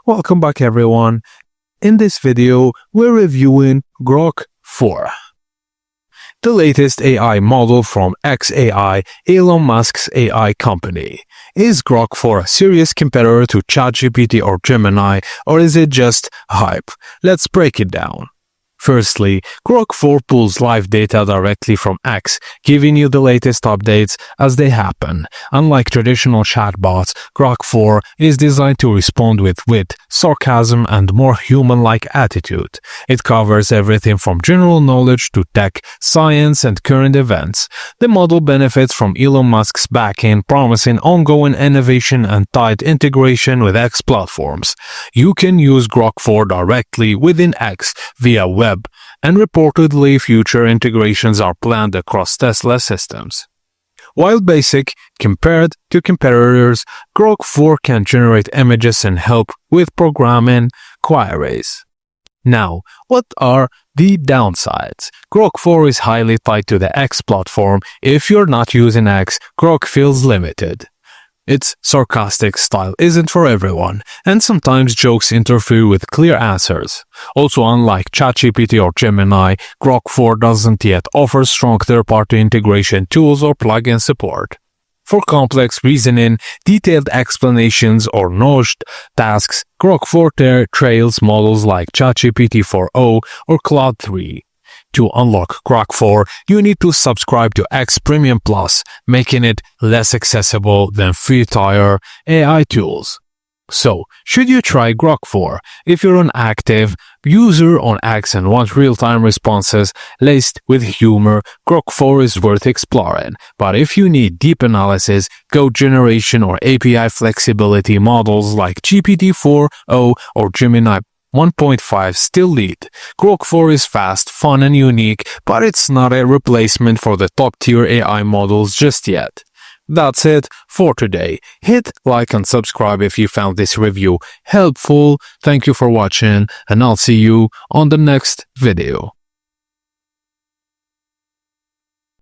Welcome back everyone. In this video, we're reviewing Grok 4. The latest AI model from xAI, Elon Musk's AI company. Is Grok 4 a serious competitor to ChatGPT or Gemini, or is it just hype? Let's break it down. Firstly, Grok 4 pulls live data directly from X, giving you the latest updates as they happen. Unlike traditional chatbots, Grok 4 is designed to respond with wit, sarcasm, and more human-like attitude. It covers everything from general knowledge to tech, science, and current events. The model benefits from Elon Musk's backing, promising ongoing innovation and tight integration with X platforms. You can use Grok 4 directly within X via web, and reportedly future integrations are planned across Tesla systems. While basic, compared to competitors, Grok 4 can generate images and help with programming queries. Now, what are the downsides? Grok 4 is highly tied to the X platform. If you're not using X, Grok feels limited. Its sarcastic style isn't for everyone, and sometimes jokes interfere with clear answers. Also, unlike ChatGPT or Gemini, Grok 4 doesn't yet offer strong third-party integration tools or plugin support. For complex reasoning, detailed explanations, or notched tasks, Grok 4 trails models like ChatGPT 4o or Claude 3. To unlock Grok 4, you need to subscribe to X Premium Plus, making it less accessible than free-tier AI tools. So, should you try Grok 4? If you're an active user on X and want real-time responses laced with humor, Grok 4 is worth exploring. But if you need deep analysis, code generation, or API flexibility, models like GPT-4o or Gemini 1.5 still lead. Grok 4 is fast, fun, and unique, but it's not a replacement for the top-tier AI models just yet. That's it for today. Hit like and subscribe if you found this review helpful. Thank you for watching, and I'll see you on the next video.